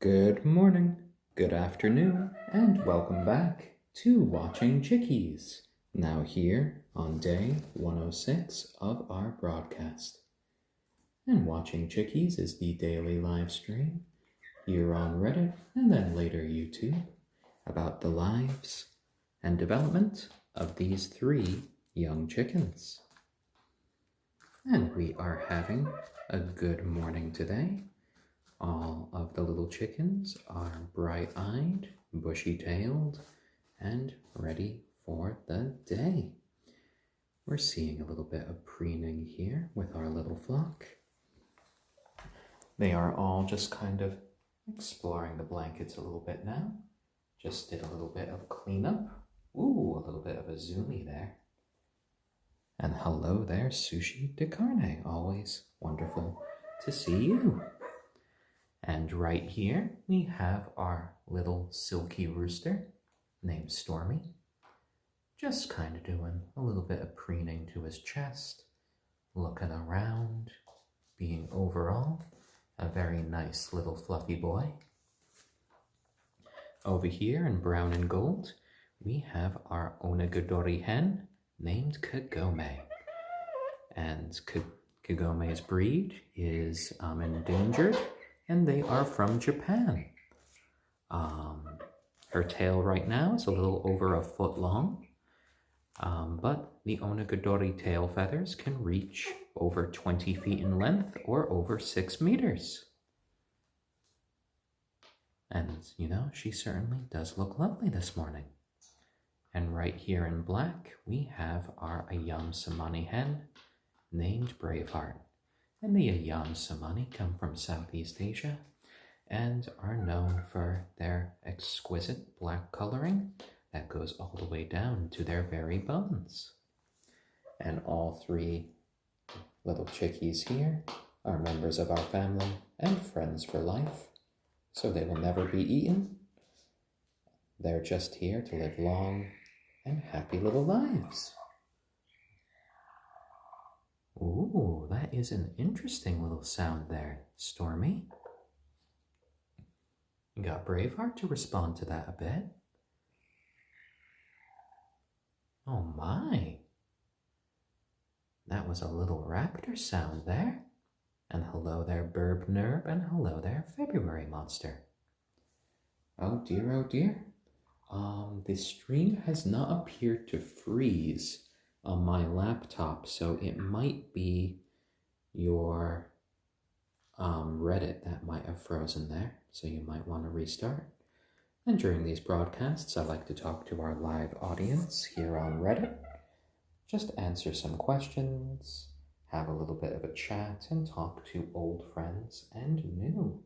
Good morning, good afternoon, and welcome back to Watching Chickies. Now here on day 106 of our broadcast. And Watching Chickies is the daily live stream here on Reddit and then later YouTube about the lives and development of these 3 young chickens. And we are having a good morning today. All of the little chickens are bright-eyed, bushy-tailed, and ready for the day. We're seeing a little bit of preening here with our little flock. They are all just kind of exploring the blankets a little bit now. Just did a little bit of cleanup. Ooh, a little bit of a zoomie there. And hello there, Sushi de Carne. Always wonderful to see you. And right here, we have our little silky rooster named Stormy. Just kind of doing a little bit of preening to his chest, looking around, being overall a very nice little fluffy boy. Over here in brown and gold, we have our onagadori hen named Kagome. And Kagome's breed is endangered, and they are from Japan. Her tail right now is a little over a foot long, but the onagadori tail feathers can reach over 20 feet in length or over 6 meters. And, you know, she certainly does look lovely this morning. And right here in black, we have our ayam cemeni hen named Braveheart. And the ayam cemeni come from Southeast Asia and are known for their exquisite black coloring that goes all the way down to their very bones. And all 3 little chickies here are members of our family and friends for life, so they will never be eaten. They're just here to live long and happy little lives. Ooh, that is an interesting little sound there, Stormy. You got Braveheart to respond to that a bit. Oh my. That was a little raptor sound there. And hello there, Burb Nerb, and hello there, February Monster. Oh dear, the stream has not appeared to freeze on my laptop, so it might be your Reddit that might have frozen there, so you might want to restart. And during these broadcasts, I like to talk to our live audience here on Reddit. Just answer some questions, have a little bit of a chat, and talk to old friends and new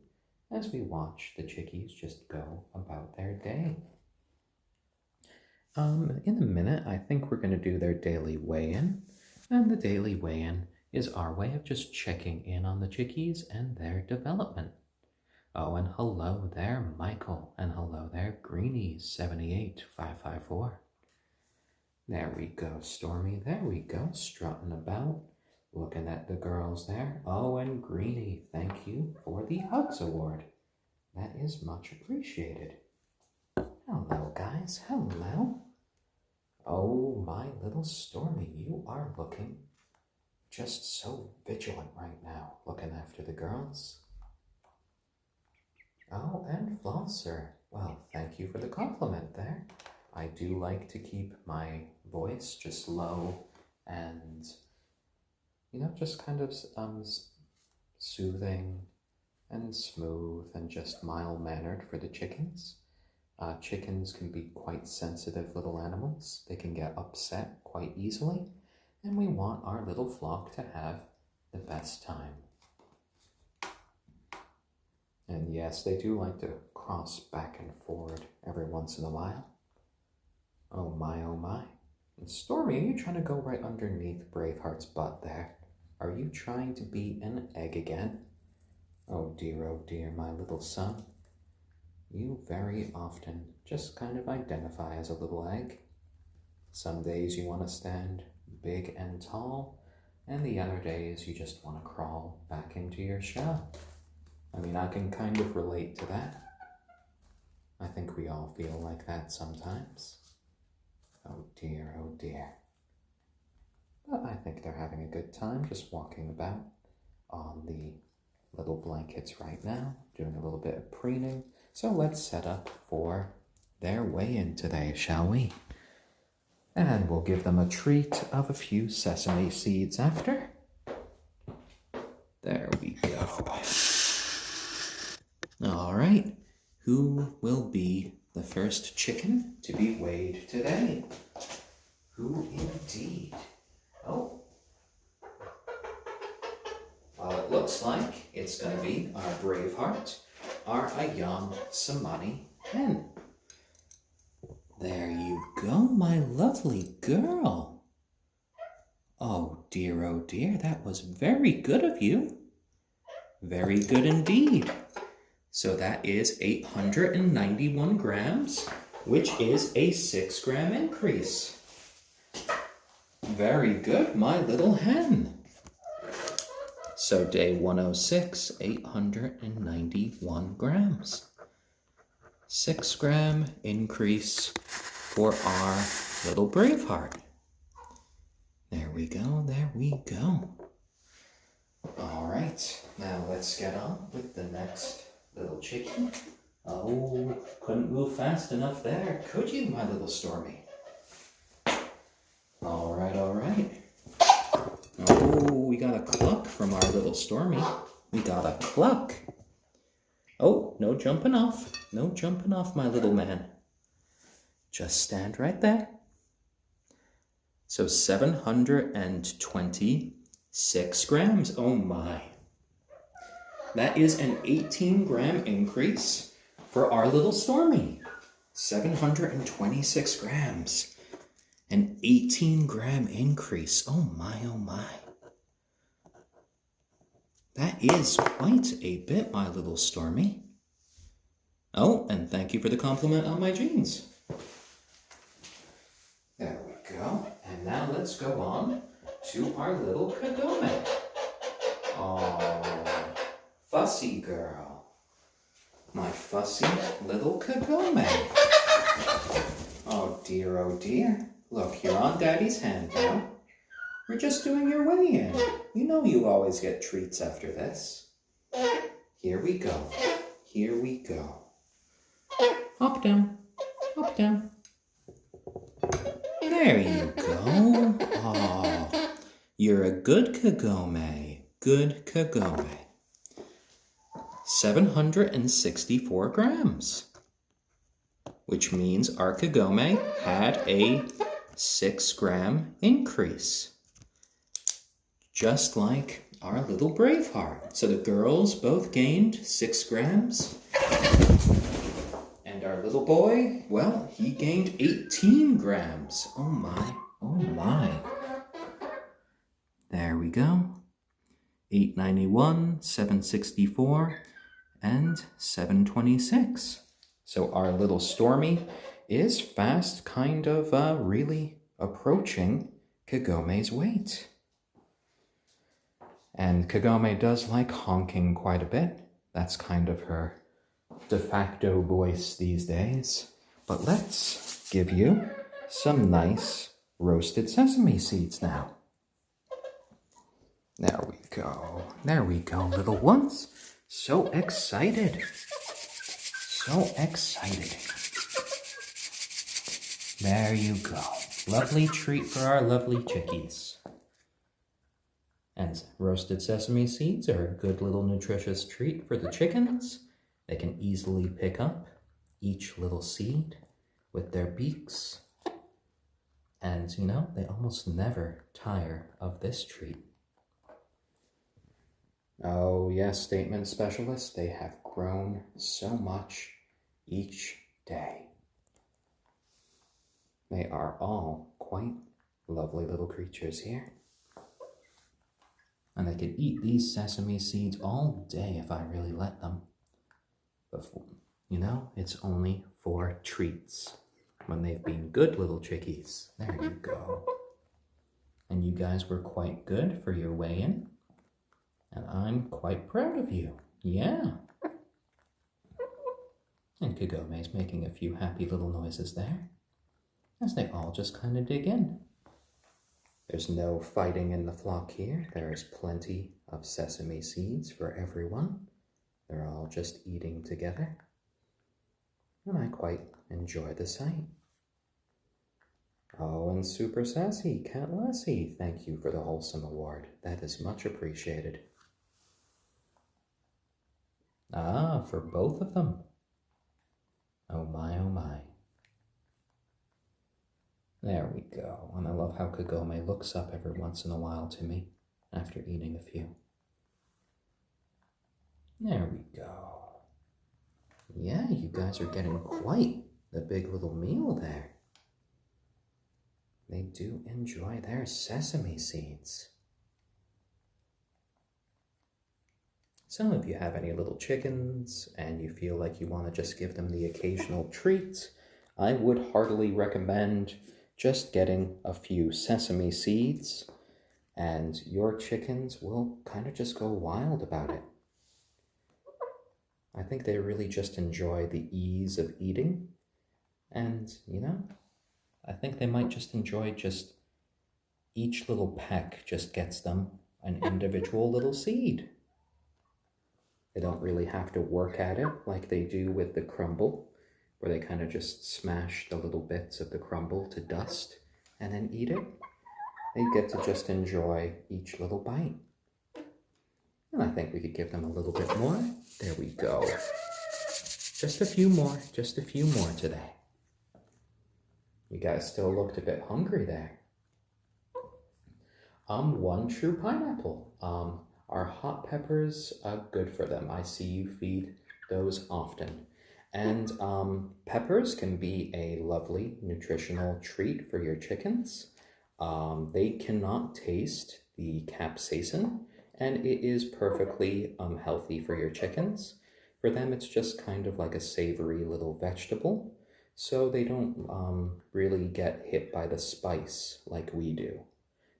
as we watch the chickies just go about their day. In a minute, I think we're going to do their daily weigh-in, and the daily weigh-in is our way of just checking in on the chickies and their development. Oh, and hello there, Michael, and hello there, Greenies78554. There we go, Stormy, there we go, strutting about, looking at the girls there. Oh, and Greenie, thank you for the Hugs Award. That is much appreciated. Hello, guys, hello. Oh, my little Stormy, you are looking just so vigilant right now, looking after the girls. Oh, and Flosser, well, thank you for the compliment there. I do like to keep my voice just low and, you know, just kind of soothing and smooth and just mild-mannered for the chickens. Chickens can be quite sensitive little animals. They can get upset quite easily, and we want our little flock to have the best time. And yes, they do like to cross back and forward every once in a while. Oh my, oh my. And Stormy, are you trying to go right underneath Braveheart's butt there? Are you trying to be an egg again? Oh dear, my little son. You very often just kind of identify as a little egg. Some days you want to stand big and tall, and the other days you just want to crawl back into your shell. I mean, I can kind of relate to that. I think we all feel like that sometimes. Oh dear, oh dear. But I think they're having a good time just walking about on the little blankets right now, doing a little bit of preening. So let's set up for their weigh-in today, shall we? And we'll give them a treat of a few sesame seeds after. There we go. All right, who will be the first chicken to be weighed today? Who indeed? Oh. Well, it looks like it's going to be our Braveheart, our ayam cemeni hen. There you go, my lovely girl. Oh dear, that was very good of you. Very good indeed. So that is 891 grams, which is a 6-gram increase. Very good, my little hen. So day 106, 891 grams. 6-gram increase for our little Braveheart. There we go, there we go. All right, now let's get on with the next little chickie. Oh, couldn't move fast enough there, could you, my little Stormy? All right, all right. Oh, we got a cluck from our little Stormy. We got a cluck. Oh, no jumping off. No jumping off, my little man. Just stand right there. So 726 grams. Oh my. That is an 18-gram increase for our little Stormy. 726 grams. An 18-gram increase. Oh my, oh my. That is quite a bit, my little Stormy. Oh, and thank you for the compliment on my jeans. There we go. And now let's go on to our little Kagome. Oh, fussy girl. My fussy little Kagome. Oh dear. Look, you're on Daddy's hand now. We're just doing your weigh-in. You know you always get treats after this. Here we go. Here we go. Hop down. Hop down. There you go. Oh, you're a good Kagome. Good Kagome. 764 grams. Which means our Kagome had a 6-gram increase. Just like our little Braveheart. So the girls both gained 6 grams. And our little boy, well, he gained 18 grams. Oh my, oh my. There we go. 891, 764, and 726. So our little Stormy is fast kind of really approaching Kagome's weight. And Kagome does like honking quite a bit. That's kind of her de facto voice these days. But let's give you some nice roasted sesame seeds now. There we go. There we go, little ones. So excited. So excited. There you go. Lovely treat for our lovely chickies. And roasted sesame seeds are a good little nutritious treat for the chickens. They can easily pick up each little seed with their beaks. And, you know, they almost never tire of this treat. Oh, yes, statement specialists, they have grown so much each day. They are all quite lovely little creatures here. And they could eat these sesame seeds all day if I really let them. But, you know, it's only for treats. When they've been good little chickies. There you go. And you guys were quite good for your weigh-in. And I'm quite proud of you. Yeah. And Kagome's making a few happy little noises there, as they all just kind of dig in. There's no fighting in the flock here. There's plenty of sesame seeds for everyone. They're all just eating together. And I quite enjoy the sight. Oh, and Super Sassy, Cat Lassie, thank you for the wholesome award. That is much appreciated. Ah, for both of them. Oh my, oh my. There we go. And I love how Kagome looks up every once in a while to me after eating a few. There we go. Yeah, you guys are getting quite the big little meal there. They do enjoy their sesame seeds. So if you have any little chickens and you feel like you want to just give them the occasional treat, I would heartily recommend just getting a few sesame seeds, and your chickens will kind of just go wild about it. I think they really just enjoy the ease of eating, and, you know, I think they might just enjoy just each little peck just gets them an individual little seed. They don't really have to work at it like they do with the crumble, where they kind of just smash the little bits of the crumble to dust and then eat it. They get to just enjoy each little bite. And I think we could give them a little bit more. There we go. Just a few more today. You guys still looked a bit hungry there. One true pineapple. Are hot peppers good for them? I see you feed those often. And peppers can be a lovely nutritional treat for your chickens. They cannot taste the capsaicin, and it is perfectly healthy for your chickens. For them, it's just kind of like a savory little vegetable, so they don't really get hit by the spice like we do.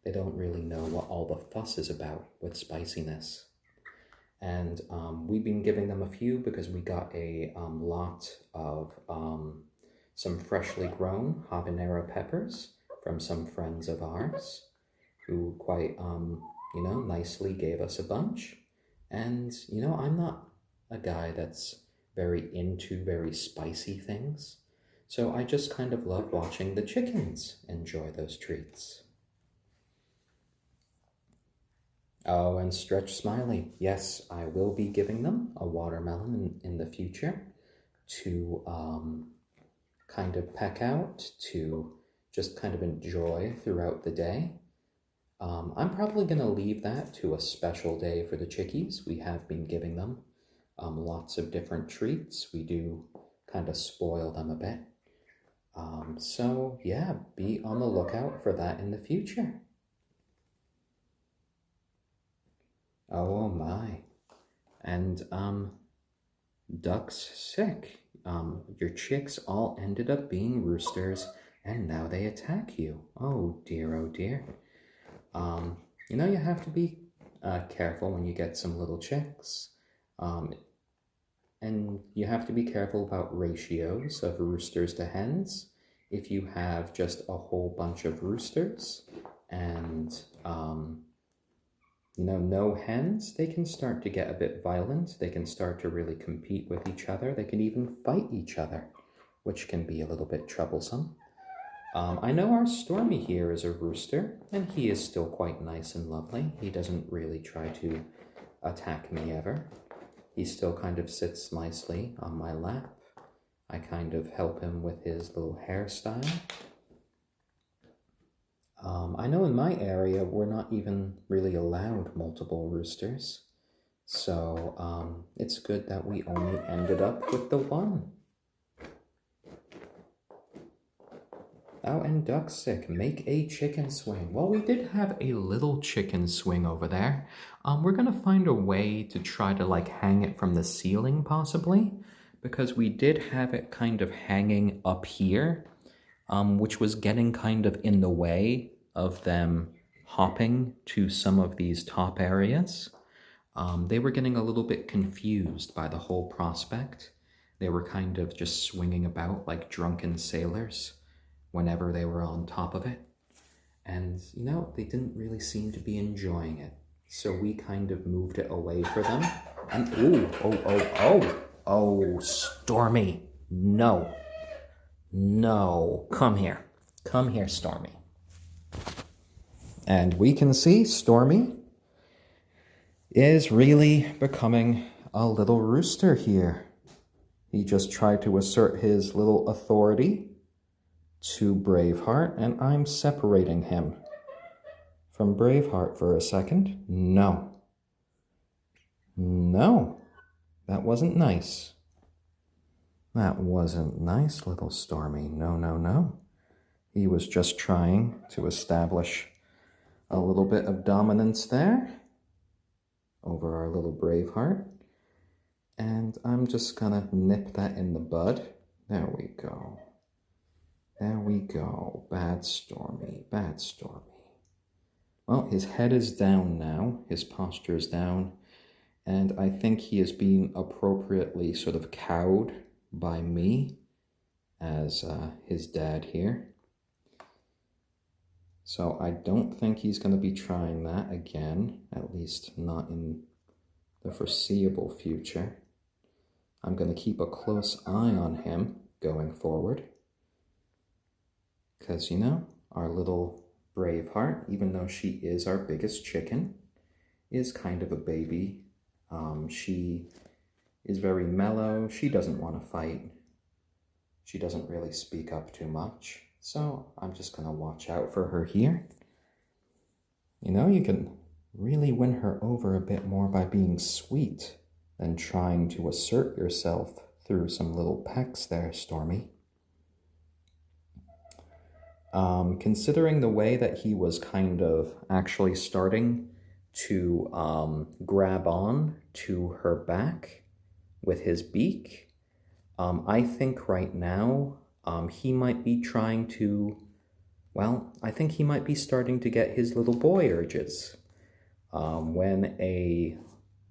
They don't really know what all the fuss is about with spiciness. And we've been giving them a few because we got a lot of some freshly grown habanero peppers from some friends of ours who quite, nicely gave us a bunch. And, I'm not a guy that's very into very spicy things. So I just kind of love watching the chickens enjoy those treats. Oh, and Stretch Smiley. Yes, I will be giving them a watermelon in the future to kind of peck out, to just kind of enjoy throughout the day. I'm probably going to leave that to a special day for the chickies. We have been giving them lots of different treats. We do kind of spoil them a bit. So yeah, be on the lookout for that in the future. Oh my. And Duck's sick. Your chicks all ended up being roosters, and now they attack you. Oh dear, oh dear. You have to be careful when you get some little chicks. And you have to be careful about ratios of roosters to hens. If you have just a whole bunch of roosters and no hens, they can start to get a bit violent. They can start to really compete with each other. They can even fight each other, which can be a little bit troublesome. I know our Stormy here is a rooster, and he is still quite nice and lovely. He doesn't really try to attack me ever. He still kind of sits nicely on my lap. I kind of help him with his little hairstyle. I know in my area, we're not even really allowed multiple roosters. So it's good that we only ended up with the one. Oh, and Duck's sick. Make a chicken swing. Well, we did have a little chicken swing over there. We're going to find a way to try to hang it from the ceiling possibly, because we did have it kind of hanging up here, which was getting kind of in the way of them hopping to some of these top areas. They were getting a little bit confused by the whole prospect They were kind of just swinging about like drunken sailors whenever they were on top of it. And, they didn't really seem to be enjoying it. So we kind of moved it away for them. And, Stormy. No. No. Come here. Come here, Stormy. And we can see Stormy is really becoming a little rooster here. He just tried to assert his little authority to Braveheart, and I'm separating him from Braveheart for a second. No. No. That wasn't nice. That wasn't nice, little Stormy. No, no, no. He was just trying to establish a little bit of dominance there over our little Braveheart. And I'm just gonna nip that in the bud. There we go. There we go. Bad Stormy. Bad Stormy. Well, his head is down now. His posture is down. And I think he is being appropriately sort of cowed by me as his dad here. So I don't think he's going to be trying that again, at least not in the foreseeable future. I'm going to keep a close eye on him going forward. Because, our little Braveheart, even though she is our biggest chicken, is kind of a baby. She is very mellow. She doesn't want to fight. She doesn't really speak up too much. So I'm just going to watch out for her here. You can really win her over a bit more by being sweet than trying to assert yourself through some little pecks there, Stormy. Considering the way that he was kind of actually starting to grab on to her back with his beak, I think right now he might be trying to, I think he might be starting to get his little boy urges. When a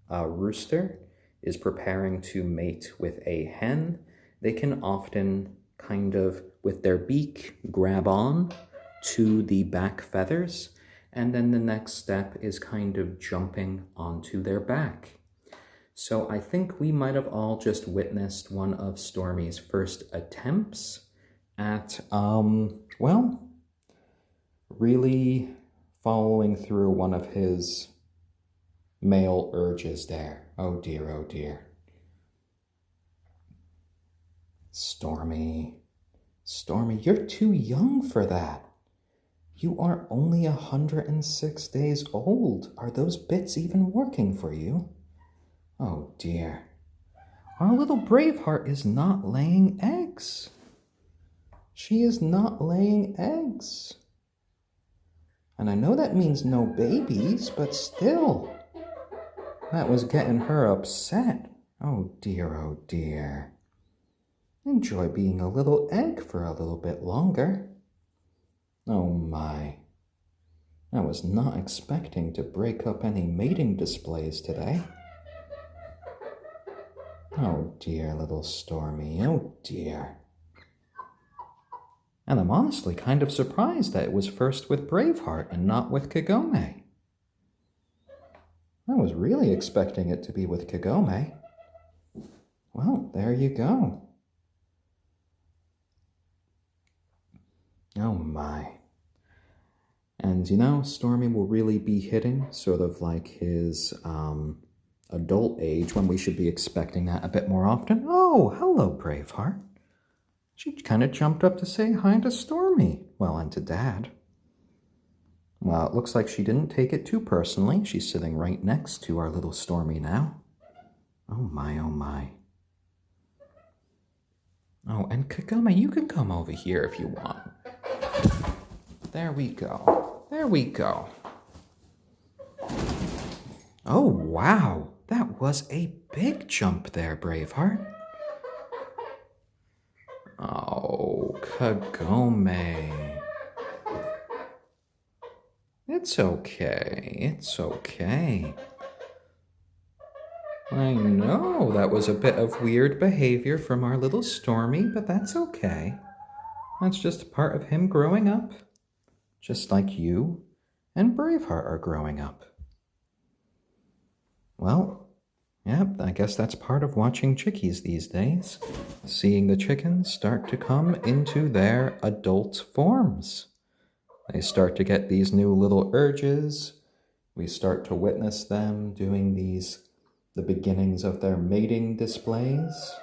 rooster is preparing to mate with a hen, they can often kind of, with their beak, grab on to the back feathers, and then the next step is kind of jumping onto their back. So I think we might have all just witnessed one of Stormy's first attempts at, really following through one of his male urges there. Oh dear, oh dear. Stormy, you're too young for that. You are only 106 days old. Are those bits even working for you? Oh dear. Our little Braveheart is not laying eggs. She is not laying eggs. And I know that means no babies, but still. That was getting her upset. Oh dear, oh dear. Enjoy being a little egg for a little bit longer. Oh my. I was not expecting to break up any mating displays today. Oh dear, little Stormy, oh dear. And I'm honestly kind of surprised that it was first with Braveheart and not with Kagome. I was really expecting it to be with Kagome. Well, there you go. Oh my. And Stormy will really be hitting sort of like his adult age when we should be expecting that a bit more often. Oh, hello, Braveheart. She kind of jumped up to say hi to Stormy. Well, and to Dad. Well, it looks like she didn't take it too personally. She's sitting right next to our little Stormy now. Oh my, oh my. Oh, and Kagome, you can come over here if you want. There we go. There we go. Oh, wow. That was a big jump there, Braveheart. Oh, Kagome. It's okay. It's okay. I know that was a bit of weird behavior from our little Stormy, but that's okay. That's just part of him growing up, just like you and Braveheart are growing up. Well, yep, I guess that's part of watching Chickies these days. Seeing the chickens start to come into their adult forms. They start to get these new little urges. We start to witness them doing the beginnings of their mating displays.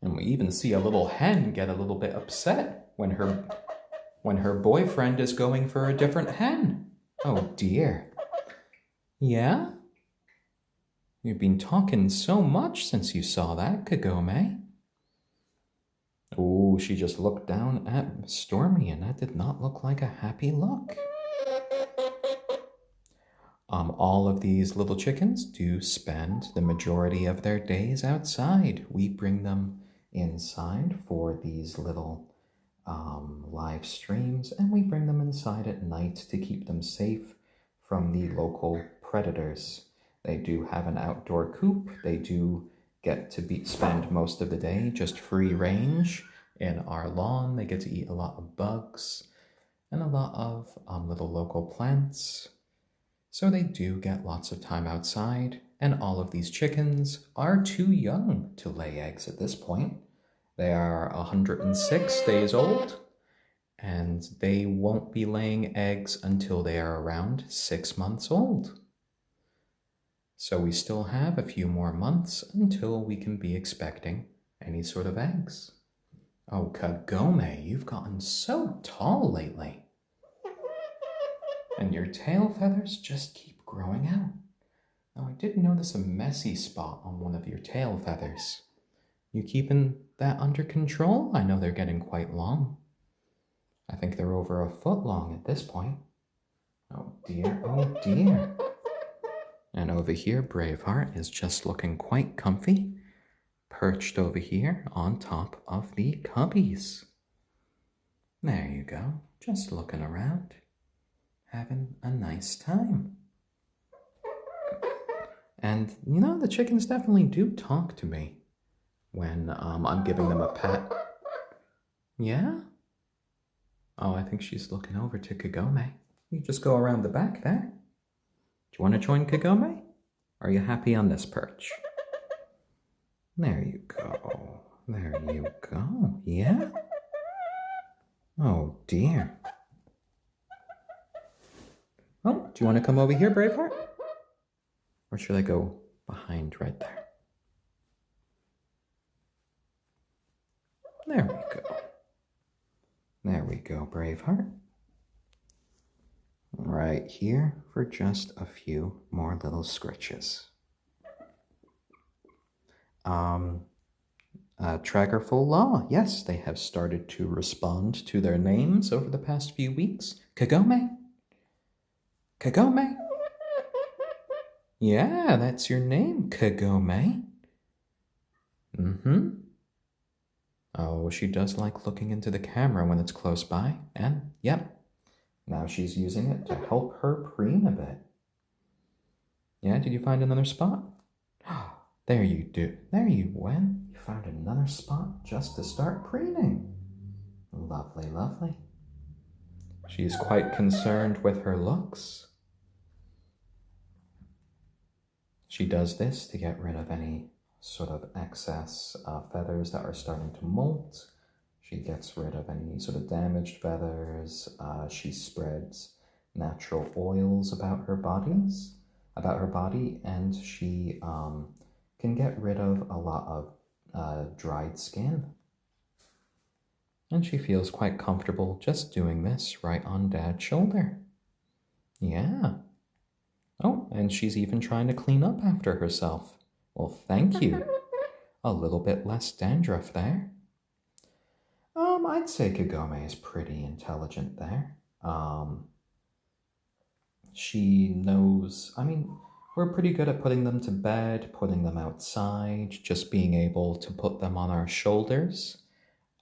And we even see a little hen get a little bit upset when her boyfriend is going for a different hen. Oh dear. Yeah? You've been talking so much since you saw that, Kagome. Oh, she just looked down at Stormy, and that did not look like a happy look. All of these little chickens do spend the majority of their days outside. We bring them inside for these little live streams, and we bring them inside at night to keep them safe from the local predators. They do have an outdoor coop. They do get to spend most of the day just free range in our lawn. They get to eat a lot of bugs and a lot of little local plants. So they do get lots of time outside, and all of these chickens are too young to lay eggs at this point. They are 106 days old, and they won't be laying eggs until they are around 6 months old. So we still have a few more months until we can be expecting any sort of eggs. Oh, Kagome, you've gotten so tall lately. And your tail feathers just keep growing out. Now, I did notice a messy spot on one of your tail feathers. You keeping that under control? I know they're getting quite long. I think they're over a foot long at this point. Oh dear, oh dear. And over here, Braveheart is just looking quite comfy, perched over here on top of the cubbies. There you go, just looking around, having a nice time. And, you know, the chickens definitely do talk to me when I'm giving them a pet. Yeah? Oh, I think she's looking over to Kagome. You just go around the back there. Do you want to join Kagome? Are you happy on this perch? There you go. There you go. Yeah? Oh, dear. Oh, do you want to come over here, Braveheart? Or should I go behind right there? There we go. There we go, Braveheart. Right here for just a few more little scritches. Traggerful Law, yes, they have started to respond to their names over the past few weeks. Kagome? Kagome? Yeah, that's your name, Kagome. Mm-hmm. Oh, she does like looking into the camera when it's close by, and yep, now she's using it to help her preen a bit. Yeah, did you find another spot? There you do. There you went. You found another spot just to start preening. Lovely, lovely. She's quite concerned with her looks. She does this to get rid of any sort of excess feathers that are starting to molt. She gets rid of any sort of damaged feathers. She spreads natural oils about her body, and she can get rid of a lot of dried skin. And she feels quite comfortable just doing this right on Dad's shoulder. Yeah. Oh, and she's even trying to clean up after herself. Well, thank you. A little bit less dandruff there. I'd say Kagome is pretty intelligent there. She knows, we're pretty good at putting them to bed, putting them outside, just being able to put them on our shoulders,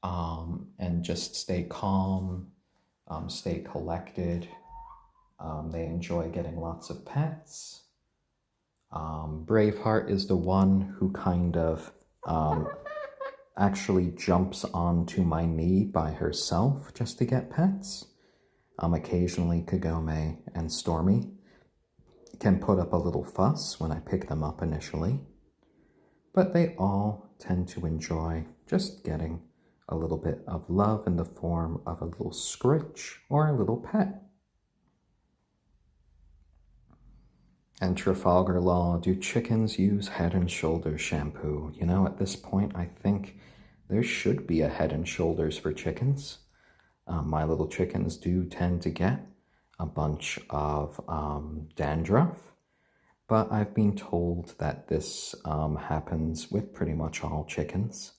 and just stay calm, stay collected. They enjoy getting lots of pets. Braveheart is the one who kind of actually jumps onto my knee by herself just to get pets. Occasionally Kagome and Stormy can put up a little fuss when I pick them up initially, but they all tend to enjoy just getting a little bit of love in the form of a little scritch or a little pet. And Trafalgar Law, do chickens use Head and Shoulders shampoo? You know, at this point, I think there should be a Head and Shoulders for chickens. My little chickens do tend to get a bunch of dandruff, but I've been told that this happens with pretty much all chickens.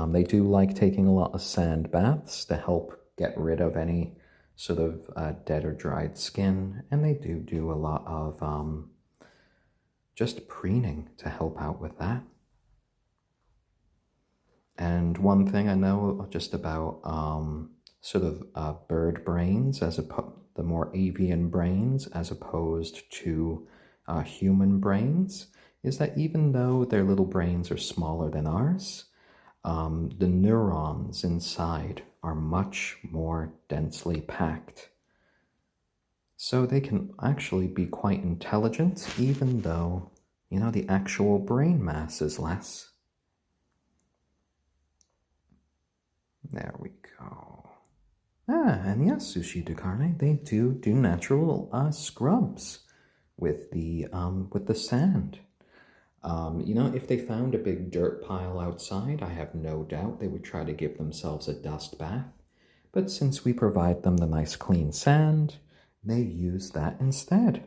They do like taking a lot of sand baths to help get rid of any sort of dead or dried skin, and they do a lot of just preening to help out with that. And one thing I know just about sort of bird brains, the more avian brains as opposed to human brains, is that even though their little brains are smaller than ours, the neurons inside are much more densely packed. So they can actually be quite intelligent, even though, you know, the actual brain mass is less. There we go. And yes, sushi de carne, they do natural scrubs with the sand. You know, if they found a big dirt pile outside, I have no doubt they would try to give themselves a dust bath. But since we provide them the nice clean sand, they use that instead.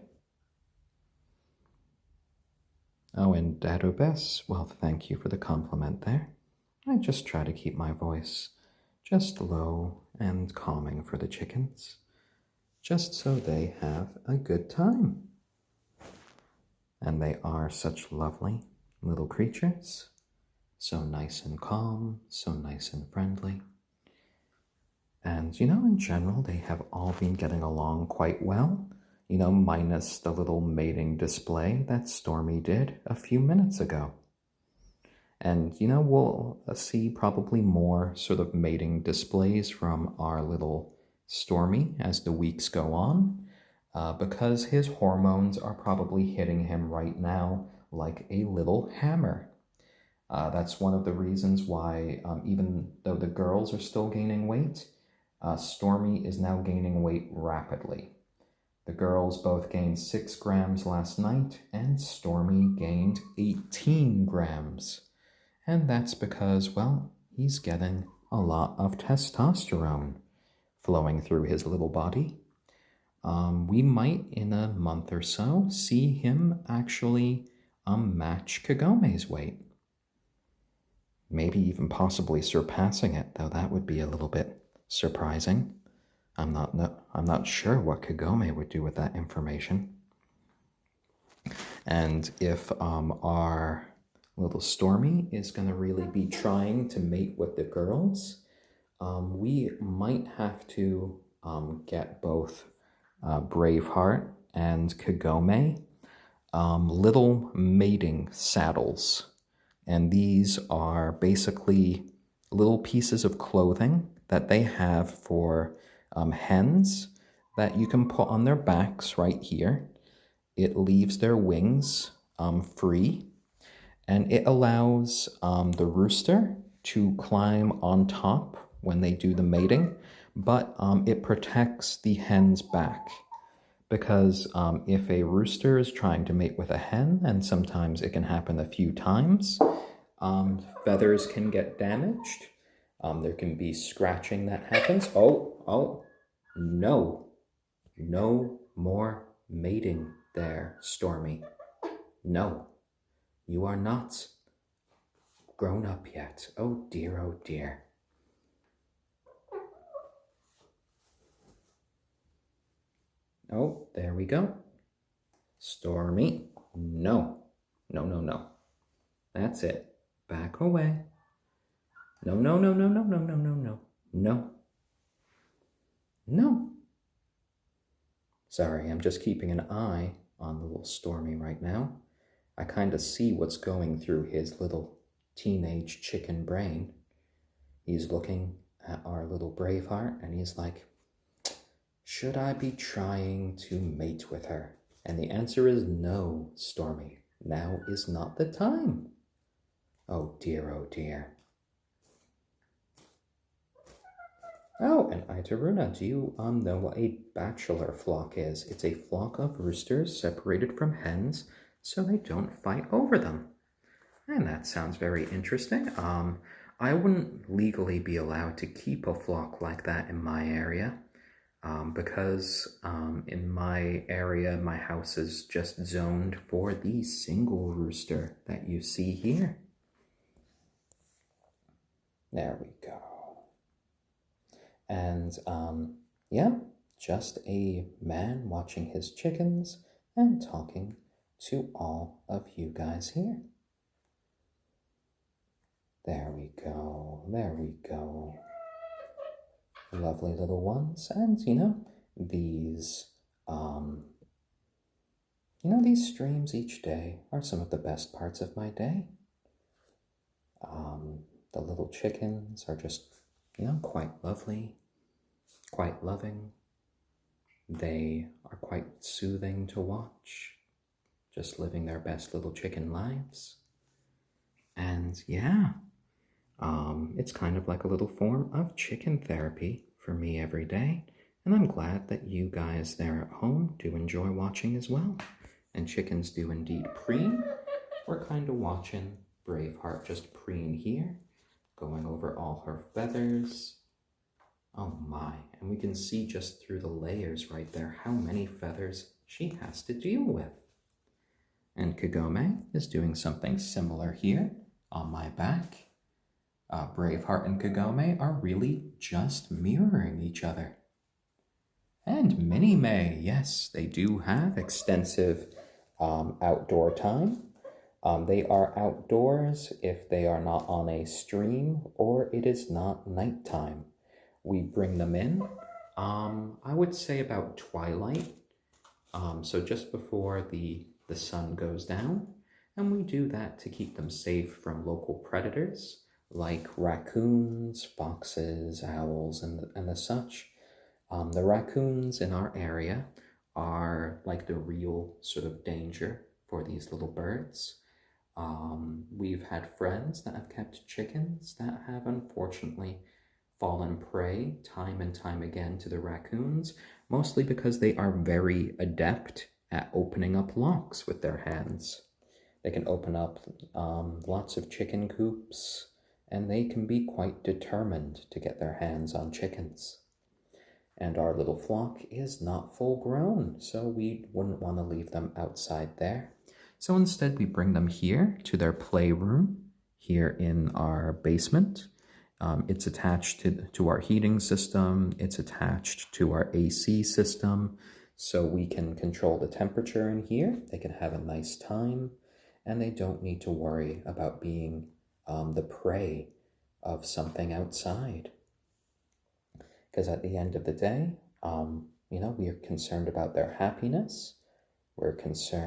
Oh, and Dado Bess, well, thank you for the compliment there. I just try to keep my voice just low and calming for the chickens, just so they have a good time. And they are such lovely little creatures, so nice and calm, so nice and friendly. And, you know, in general, they have all been getting along quite well, you know, minus the little mating display that Stormy did a few minutes ago. And, you know, we'll see probably more sort of mating displays from our little Stormy as the weeks go on, because his hormones are probably hitting him right now like a little hammer. That's one of the reasons why, even though the girls are still gaining weight, Stormy is now gaining weight rapidly. The girls both gained 6 grams last night, and Stormy gained 18 grams. And that's because, well, he's getting a lot of testosterone flowing through his little body. We might, in a month or so, see him actually match Kagome's weight. Maybe even possibly surpassing it, though that would be a little bit surprising. I'm not sure what Kagome would do with that information. And if our little Stormy is going to really be trying to mate with the girls, we might have to get both Braveheart and Kagome little mating saddles. And these are basically little pieces of clothing that they have for hens that you can put on their backs right here. It leaves their wings free, and it allows the rooster to climb on top when they do the mating, but it protects the hen's back. Because if a rooster is trying to mate with a hen, and sometimes it can happen a few times, feathers can get damaged. There can be scratching that happens. Oh, no. No more mating there, Stormy. No, you are not grown up yet. Oh dear, oh dear. Oh, there we go. Stormy, no. No. That's it. Back away. No. No. Sorry, I'm just keeping an eye on the little Stormy right now. I kind of see what's going through his little teenage chicken brain. He's looking at our little Braveheart and he's like, should I be trying to mate with her? And the answer is no, Stormy. Now is not the time. Oh dear, oh dear. Oh, and Itaruna, do you know what a bachelor flock is? It's a flock of roosters separated from hens so they don't fight over them. And that sounds very interesting. I wouldn't legally be allowed to keep a flock like that in my area because in my area, my house is just zoned for the single rooster that you see here. There we go. And yeah, just a man watching his chickens and talking to all of you guys here. There we go, there we go. Lovely little ones. And these these streams each day are some of the best parts of my day. The little chickens are just quite lovely, quite loving. They are quite soothing to watch, just living their best little chicken lives. And yeah, it's kind of like a little form of chicken therapy for me every day. And I'm glad that you guys there at home do enjoy watching as well. And chickens do indeed preen. We're kind of watching Braveheart just preen here, going over all her feathers. Oh my, and we can see just through the layers right there how many feathers she has to deal with. And Kagome is doing something similar here on my back. Braveheart and Kagome are really just mirroring each other. And Minnie May, yes, they do have extensive outdoor time. They are outdoors if they are not on a stream or it is not nighttime. We bring them in, I would say about twilight, so just before the sun goes down, and we do that to keep them safe from local predators like raccoons, foxes, owls, and the such. The raccoons in our area are like the real sort of danger for these little birds. We've had friends that have kept chickens that have unfortunately fallen prey time and time again to the raccoons, mostly because they are very adept at opening up locks with their hands. They can open up lots of chicken coops, and they can be quite determined to get their hands on chickens. And our little flock is not full grown, so we wouldn't want to leave them outside there. So instead we bring them here to their playroom here in our basement. It's attached to our heating system. It's attached to our AC system, so we can control the temperature in here. They can have a nice time, and they don't need to worry about being the prey of something outside. Because at the end of the day, we are concerned about their happiness. We're concerned